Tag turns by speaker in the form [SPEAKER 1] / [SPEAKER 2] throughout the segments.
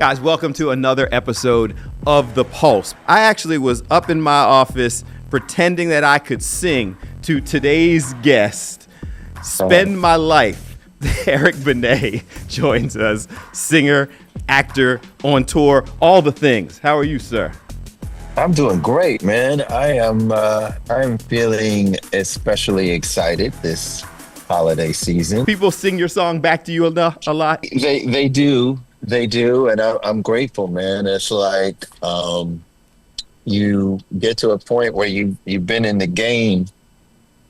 [SPEAKER 1] Guys, welcome to another episode of The Pulse. I actually was up in my office pretending that I could sing to today's guest, Spend My Life. Eric Benét joins us, singer, actor, on tour, all the things. How are you, sir?
[SPEAKER 2] I'm doing great, man. I'm feeling especially excited this holiday season.
[SPEAKER 1] People sing your song back to you a lot?
[SPEAKER 2] They do, and I'm grateful, man. It's like you get to a point where you've been in the game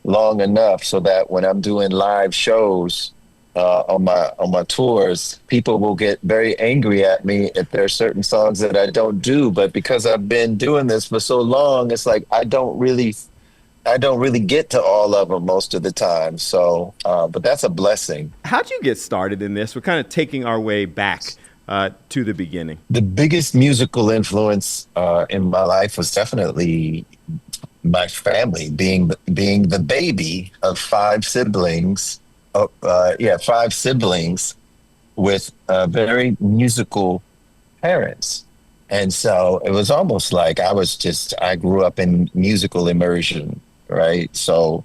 [SPEAKER 2] long enough so that when I'm doing live shows on my tours, people will get very angry at me if there are certain songs that I don't do. But because I've been doing this for so long, it's like I don't really get to all of them most of the time. So, but that's a blessing.
[SPEAKER 1] How'd you get started in this? We're kind of taking our way back to the beginning.
[SPEAKER 2] The biggest musical influence in my life was definitely my family, being the baby of five siblings. Five siblings with very musical parents. And so it was almost like I grew up in musical immersion, right? So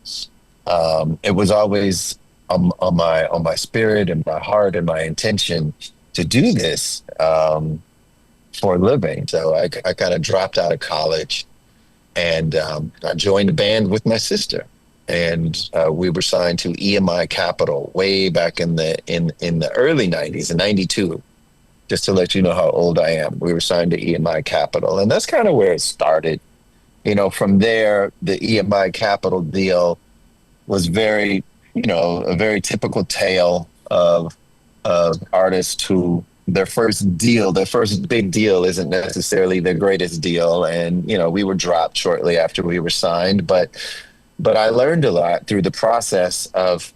[SPEAKER 2] it was always on my spirit and my heart and my intention to do this for a living. So I kind of dropped out of college and I joined a band with my sister. And we were signed to EMI Capital way back in the early 90s, in 92. Just to let you know how old I am. We were signed to EMI Capital. And that's kind of where it started. You know, from there, the EMI Capital deal was very, a very typical tale of artists who their first big deal isn't necessarily their greatest deal. And, we were dropped shortly after we were signed. But I learned a lot through the process of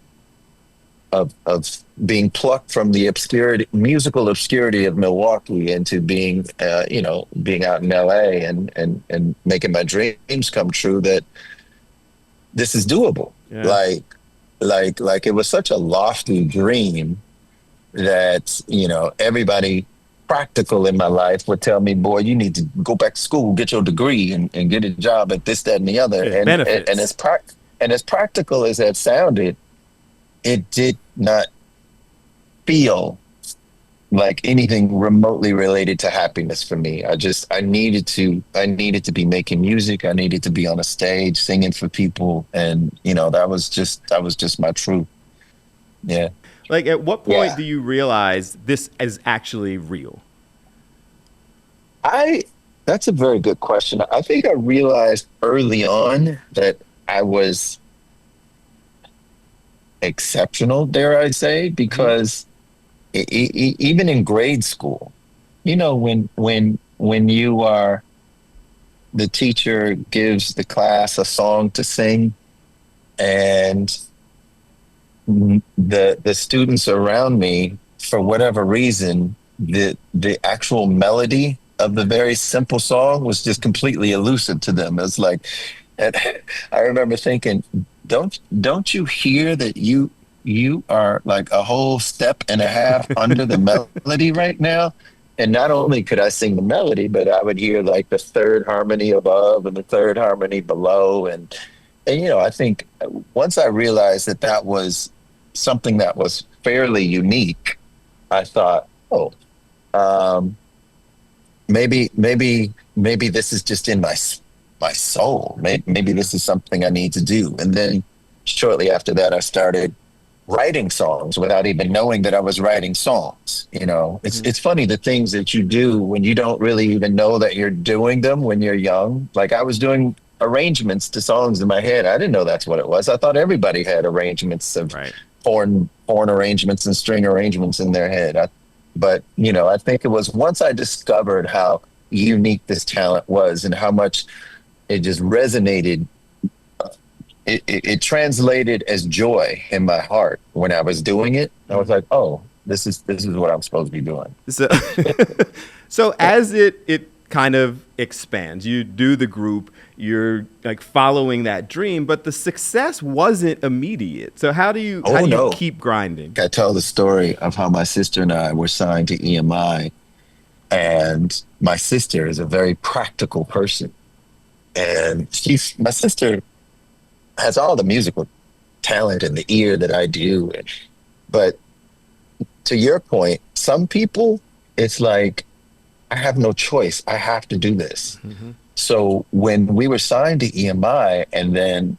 [SPEAKER 2] being plucked from the musical obscurity of Milwaukee into being out in LA and making my dreams come true, that this is doable. Yeah. Like it was such a lofty dream that, everybody practical in my life would tell me, boy, you need to go back to school, get your degree and get a job at this, that, and the other.
[SPEAKER 1] Yeah,
[SPEAKER 2] and as practical as that sounded, it did not feel like anything remotely related to happiness for me. I needed to be making music. I needed to be on a stage singing for people. And, that was just my truth. Yeah.
[SPEAKER 1] Like, at what point do you realize this is actually real?
[SPEAKER 2] That's a very good question. I think I realized early on that I was exceptional, dare I say, because even in grade school, when you are, the teacher gives the class a song to sing, and the students around me, for whatever reason, the actual melody of the very simple song was just completely elusive to them. It's like, and I remember thinking, don't you hear that you are like a whole step and a half under the melody right now? And not only could I sing the melody, but I would hear like the third harmony above and the third harmony below. And I think once I realized that was something that was fairly unique, I thought, maybe this is just in my soul. Maybe this is something I need to do. And then shortly after that, I started writing songs without even knowing that I was writing songs. It's funny, the things that you do when you don't really even know that you're doing them when you're young. Like, I was doing arrangements to songs in my head. I didn't know that's what it was. I thought everybody had arrangements of horn arrangements and string arrangements in their head. But I think it was once I discovered how unique this talent was and how much it just resonated. It translated as joy in my heart when I was doing it. I was like, oh, this is what I'm supposed to be doing.
[SPEAKER 1] So as it kind of expands, you do the group, you're like following that dream, but the success wasn't immediate. So how do you keep grinding?
[SPEAKER 2] I tell the story of how my sister and I were signed to EMI. And my sister is a very practical person. And my sister has all the musical talent and the ear that I do. But to your point, some people, it's like, I have no choice. I have to do this.
[SPEAKER 1] Hmm.
[SPEAKER 2] So when we were signed to EMI, and then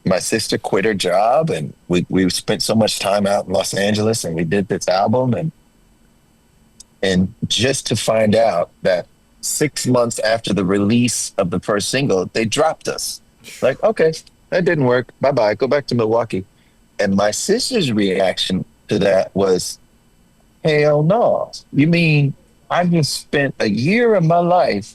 [SPEAKER 2] my sister quit her job, and we spent so much time out in Los Angeles, and we did this album, and just to find out that 6 months after the release of the first single, they dropped us. Like, okay, that didn't work. Bye bye. Go back to Milwaukee. And my sister's reaction to that was, hell no. You mean I just spent a year of my life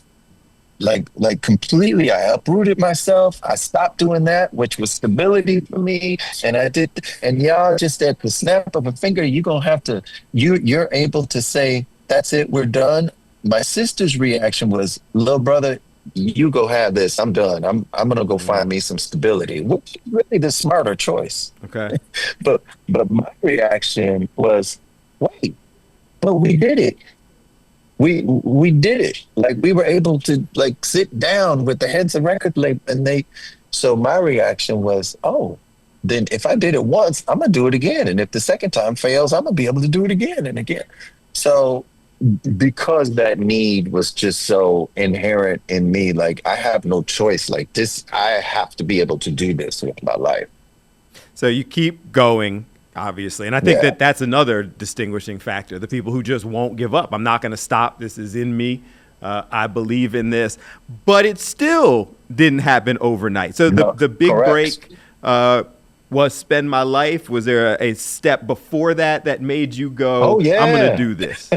[SPEAKER 2] like completely. I uprooted myself. I stopped doing that, which was stability for me. And I did, and y'all just at the snap of a finger, you're able to say, that's it, we're done. My sister's reaction was, little brother, you go have this. I'm done. I'm gonna go find me some stability. Which is really the smarter choice.
[SPEAKER 1] Okay.
[SPEAKER 2] But my reaction was, wait, but we did it. We did it. Like, we were able to like sit down with the heads of record label, and so my reaction was, oh, then if I did it once, I'm gonna do it again. And if the second time fails, I'm gonna be able to do it again and again. So because that need was just so inherent in me, like, I have no choice. Like, this, I have to be able to do this with my life.
[SPEAKER 1] So you keep going, obviously. And I think
[SPEAKER 2] Yeah.
[SPEAKER 1] that's another distinguishing factor, the people who just won't give up. I'm not going to stop. This is in me. I believe in this. But it still didn't happen overnight. So
[SPEAKER 2] No,
[SPEAKER 1] the big
[SPEAKER 2] correct.
[SPEAKER 1] break was Spend My Life. Was there a step before that made you
[SPEAKER 2] Oh
[SPEAKER 1] go, I'm going to
[SPEAKER 2] yeah.
[SPEAKER 1] do this?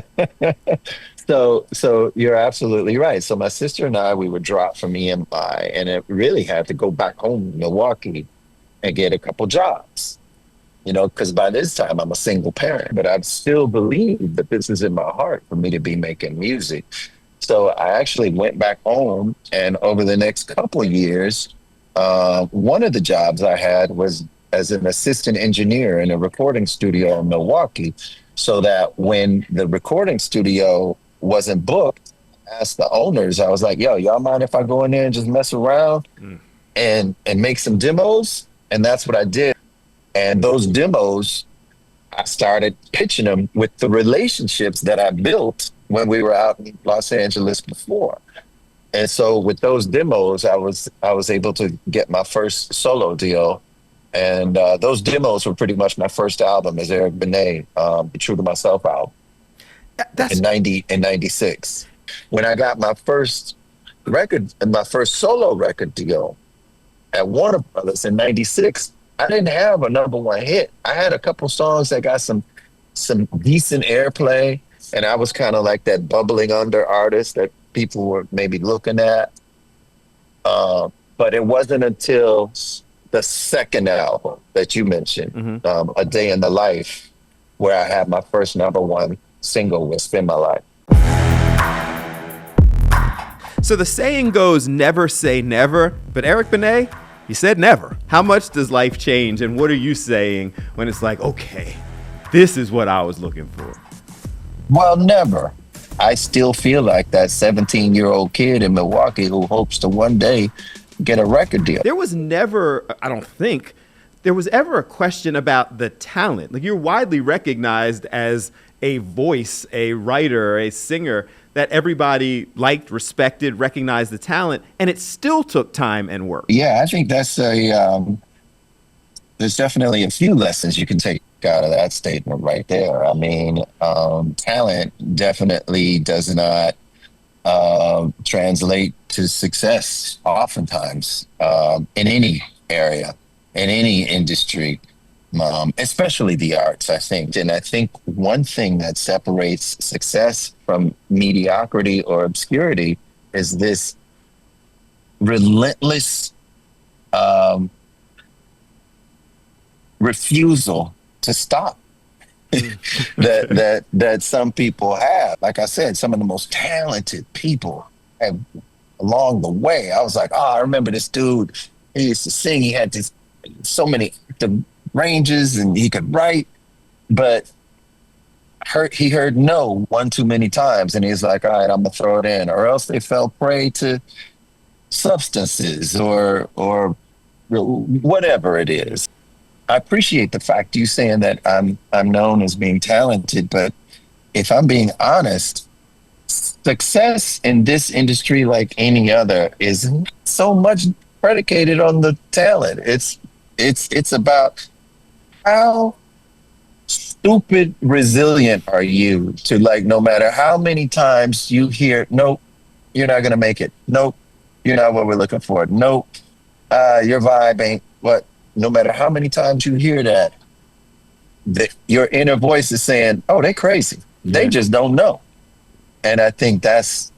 [SPEAKER 2] So you're absolutely right. So my sister and I, we were dropped from EMI, and it really had to go back home to Milwaukee and get a couple jobs. Because by this time I'm a single parent, but I still believe that this is in my heart for me to be making music. So I actually went back home, and over the next couple of years, one of the jobs I had was as an assistant engineer in a recording studio in Milwaukee, so that when the recording studio wasn't booked, I asked the owners, I was like, yo, y'all mind if I go in there and just mess around
[SPEAKER 1] Mm.
[SPEAKER 2] and make some demos? And that's what I did. And those demos, I started pitching them with the relationships that I built when we were out in Los Angeles before. And so with those demos, I was able to get my first solo deal. And those demos were pretty much my first album as Eric Benét, the True to Myself album
[SPEAKER 1] That's
[SPEAKER 2] in '96. When I got my first solo record deal at Warner Brothers in '96, I didn't have a number one hit. I had a couple songs that got some decent airplay, and I was kind of like that bubbling under artist that people were maybe looking at. But it wasn't until the second album that you mentioned,
[SPEAKER 1] mhm.
[SPEAKER 2] A Day in the Life, where I had my first number one single with Spend My Life.
[SPEAKER 1] So the saying goes, never say never. But Eric Benet, he said never. How much does life change? And what are you saying when it's like, okay, this is what I was looking for?
[SPEAKER 2] Well, never. I still feel like that 17-year-old kid in Milwaukee who hopes to one day get a record deal.
[SPEAKER 1] There was never, I don't think, there was ever a question about the talent. Like, you're widely recognized as a voice, a writer, a singer that everybody liked, respected, recognized the talent, and it still took time and work.
[SPEAKER 2] Yeah, I think there's definitely a few lessons you can take out of that statement right there. I mean, talent definitely does not translate to success oftentimes in any area, in any industry, especially the arts, I think. And I think one thing that separates success from mediocrity or obscurity is this relentless refusal to stop that some people have. Like I said, some of the most talented people have along the way. I was like, oh, I remember this dude. He used to sing. He had so many octave ranges, and he could write. But he heard no one too many times, and he's like, all right, I'm gonna throw it in, or else they fell prey to substances or whatever it is. I appreciate the fact you saying that I'm known as being talented, but if I'm being honest, success in this industry, like any other, is not so much predicated on the talent. It's about how stupid resilient are you to, like, no matter how many times you hear nope, you're not gonna make it, nope, you're not what we're looking for, nope, your vibe ain't what. No matter how many times you hear that, your inner voice is saying, oh, they crazy, they just don't know. And I think that's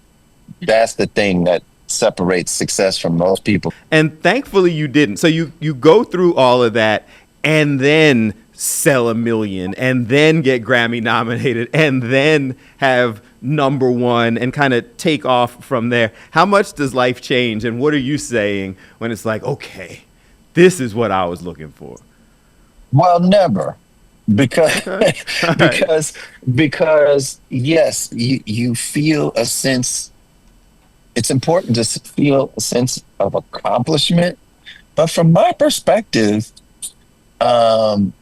[SPEAKER 2] the thing that separates success from most people.
[SPEAKER 1] And thankfully you didn't. So you go through all of that and then sell 1 million and then get Grammy nominated and then have #1 and kind of take off from there. How much does life change, and what are you saying when it's like, okay, this is what I was looking for?
[SPEAKER 2] Well, never. Because
[SPEAKER 1] Okay. All right.
[SPEAKER 2] because yes, you feel a sense. It's important to feel a sense of accomplishment, but from my perspective, um,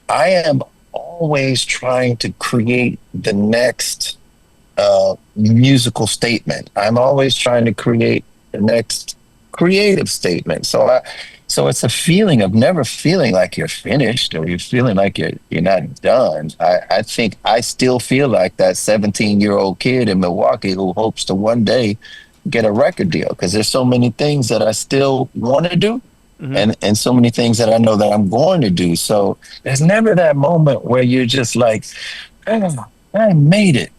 [SPEAKER 2] I am always trying to create the next musical statement. I'm always trying to create the next creative statement. So it's a feeling of never feeling like you're finished or you're feeling like you're not done. I think I still feel like that 17-year-old kid in Milwaukee who hopes to one day get a record deal, because there's so many things that I still want to do, and so many things that I know that I'm going to do. So there's never that moment where you're just like, oh, I made it.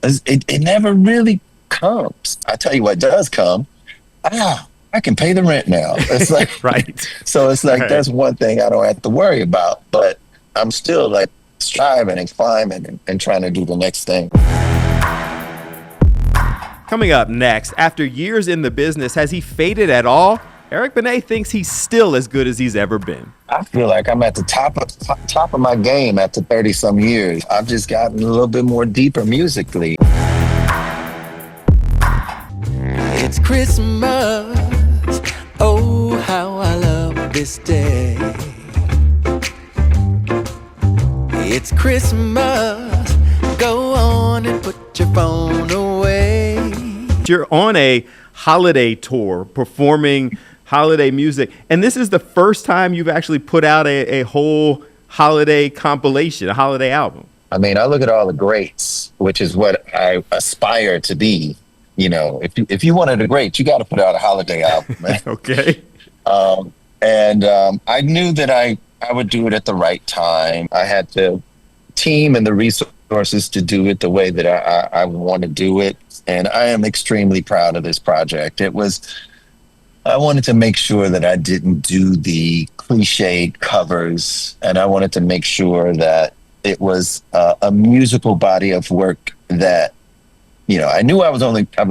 [SPEAKER 2] It never really comes. I tell you what does come. I can pay the rent now. It's like,
[SPEAKER 1] Right.
[SPEAKER 2] so it's like,
[SPEAKER 1] Right.
[SPEAKER 2] that's one thing I don't have to worry about, but I'm still like striving and climbing and trying to do the next thing.
[SPEAKER 1] Coming up next, after years in the business, has he faded at all? Eric Benét thinks he's still as good as he's ever been.
[SPEAKER 2] I feel like I'm at the top of my game after 30 some years. I've just gotten a little bit more deeper musically.
[SPEAKER 3] It's Christmas. Oh, how I love this day. It's Christmas. Go on and put your phone away.
[SPEAKER 1] You're on a holiday tour performing holiday music, and this is the first time you've actually put out a whole holiday compilation, a holiday album.
[SPEAKER 2] I mean, I look at all the greats, which is what I aspire to be. You know, if you wanted a great, you got to put out a holiday album, man.
[SPEAKER 1] Okay.
[SPEAKER 2] I knew that I would do it at the right time. I had the team and the resources to do it the way that I want to do it. And I am extremely proud of this project. I wanted to make sure that I didn't do the cliched covers, and I wanted to make sure that it was a musical body of work that, you know, I knew I was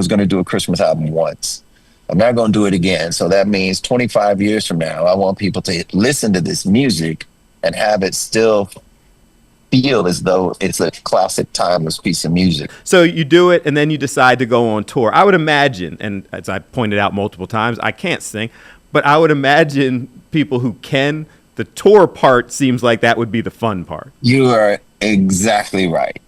[SPEAKER 2] going to do a Christmas album once. I'm not going to do it again. So that means 25 years from now, I want people to listen to this music and have it still feel as though it's a classic, timeless piece of music.
[SPEAKER 1] So you do it, and then you decide to go on tour. I would imagine, and as I pointed out multiple times, I can't sing, but I would imagine people who can, the tour part seems like that would be the fun part.
[SPEAKER 2] You are exactly right.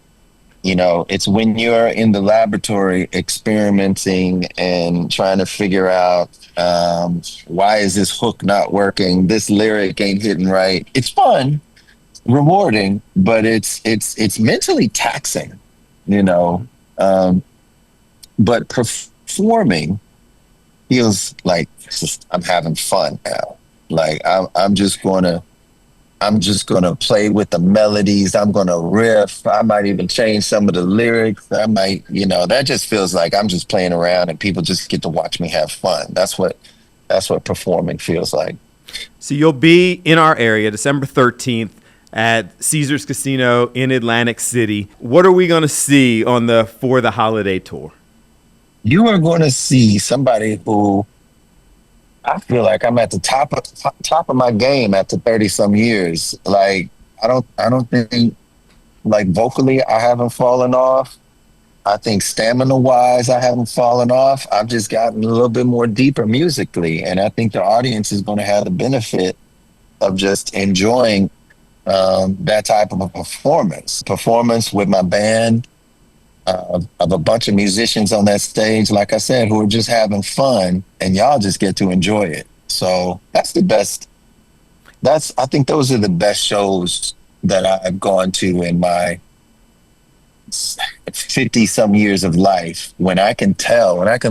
[SPEAKER 2] You know, it's when you're in the laboratory experimenting and trying to figure out why is this hook not working? This lyric ain't hitting right. It's fun, rewarding, but it's mentally taxing, you know. But performing feels like I'm having fun now. Like I'm just gonna play with the melodies. I'm gonna riff. I might even change some of the lyrics. I might, you know, that just feels like I'm just playing around and people just get to watch me have fun. That's what performing feels like.
[SPEAKER 1] So you'll be in our area December 13th at Caesars Casino in Atlantic City. What are we going to see on the For the Holiday tour?
[SPEAKER 2] You are going to see somebody who I feel like I'm at the top of my game after 30 some years. Like I don't think like vocally, I haven't fallen off. I think stamina wise, I haven't fallen off. I've just gotten a little bit more deeper musically. And I think the audience is going to have the benefit of just enjoying that type of a performance with my band, of a bunch of musicians on that stage, like I said, who are just having fun, and y'all just get to enjoy it. So that's the best. I think those are the best shows that I've gone to in my 50 some years of life, when I can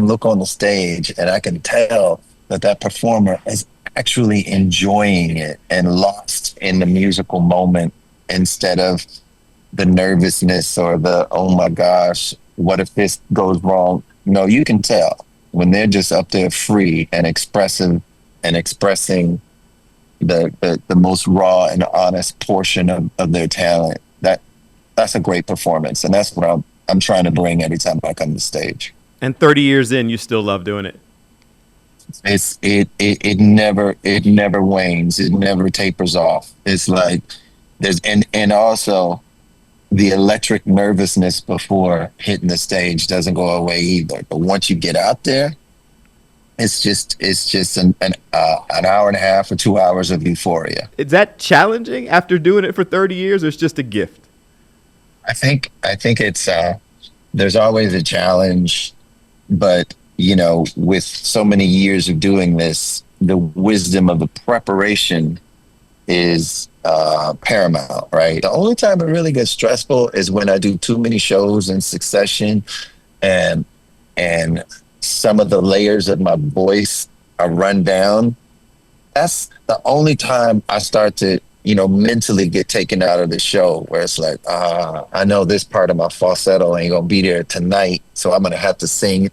[SPEAKER 2] look on the stage and I can tell that performer is actually enjoying it and lost in the musical moment, instead of the nervousness or the, oh my gosh, what if this goes wrong? No, you can tell when they're just up there free and expressive and expressing the most raw and honest portion of their talent. That's a great performance, and that's what I'm trying to bring every time I come to stage.
[SPEAKER 1] And 30 years in, you still love doing it.
[SPEAKER 2] It never wanes. It never tapers off. It's like and also the electric nervousness before hitting the stage doesn't go away either. But once you get out there, it's just an hour and a half or 2 hours of euphoria.
[SPEAKER 1] Is that challenging after doing it for 30 years, or it's just a gift?
[SPEAKER 2] I think it's there's always a challenge, but with so many years of doing this, the wisdom of the preparation is paramount, right? The only time it really gets stressful is when I do too many shows in succession, and some of the layers of my voice are run down. That's the only time I start to mentally get taken out of the show, where it's like, I know this part of my falsetto ain't gonna be there tonight, so I'm gonna have to sing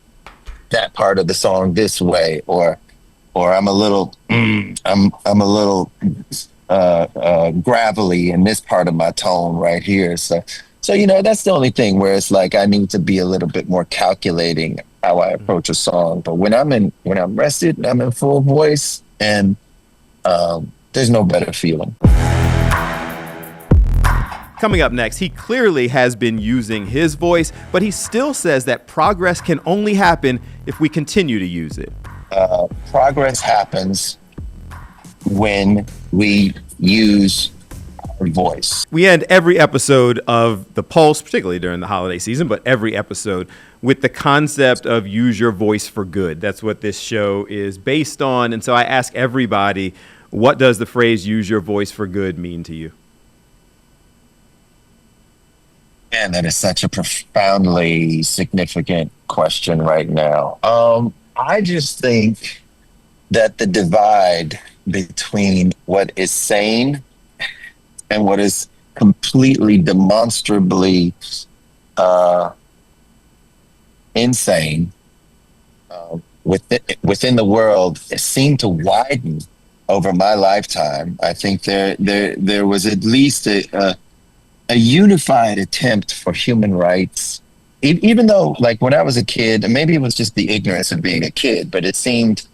[SPEAKER 2] that part of the song this way, or I'm a little gravelly in this part of my tone right here. So that's the only thing where it's like I need to be a little bit more calculating how I approach a song. But when I'm rested and I'm in full voice, and there's no better feeling.
[SPEAKER 1] Coming up next, he clearly has been using his voice, but he still says that progress can only happen if we continue to use it.
[SPEAKER 2] Progress happens when we use our voice.
[SPEAKER 1] We end every episode of The Pulse, particularly during the holiday season, but every episode with the concept of use your voice for good. That's what this show is based on. And so I ask everybody, what does the phrase use your voice for good mean to you?
[SPEAKER 2] Man, that is such a profoundly significant question right now. I just think that the divide between what is sane and what is completely demonstrably insane within the world, it seemed to widen over my lifetime. I think there was at least a unified attempt for human rights, even though, like, when I was a kid, and maybe it was just the ignorance of being a kid, but it seemed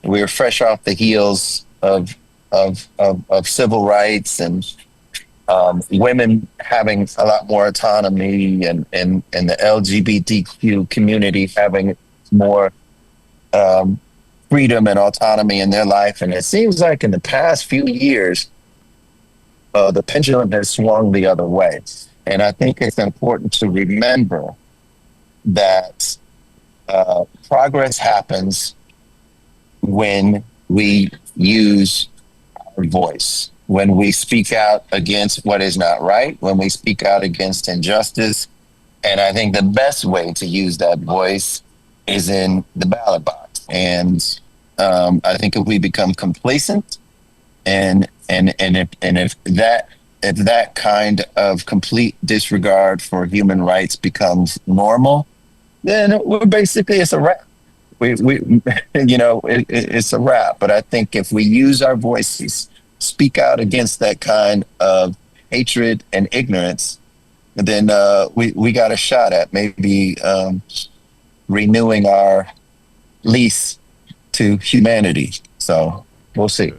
[SPEAKER 2] we were fresh off the heels of civil rights, and women having a lot more autonomy, and the LGBTQ community having more freedom and autonomy in their life. And it seems like in the past few years, the pendulum has swung the other way. And I think it's important to remember that progress happens when we use our voice, when we speak out against what is not right, when we speak out against injustice. And I think the best way to use that voice is in the ballot box. And I think if we become complacent, and if that kind of complete disregard for human rights becomes normal, then it's a wrap. It's a wrap. But I think if we use our voices, speak out against that kind of hatred and ignorance, then we got a shot at maybe renewing our lease to humanity. So we'll see.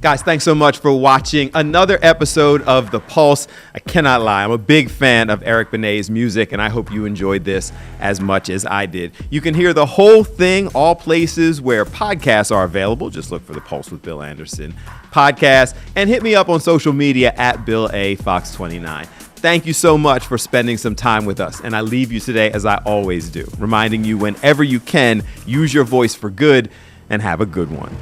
[SPEAKER 1] Guys, thanks so much for watching another episode of The Pulse. I cannot lie, I'm a big fan of Eric Benét's music, and I hope you enjoyed this as much as I did. You can hear the whole thing, all places where podcasts are available. Just look for The Pulse with Bill Anderson podcast, and hit me up on social media at Bill A. Fox 29. Thank you so much for spending some time with us, and I leave you today as I always do, reminding you whenever you can, use your voice for good, and have a good one.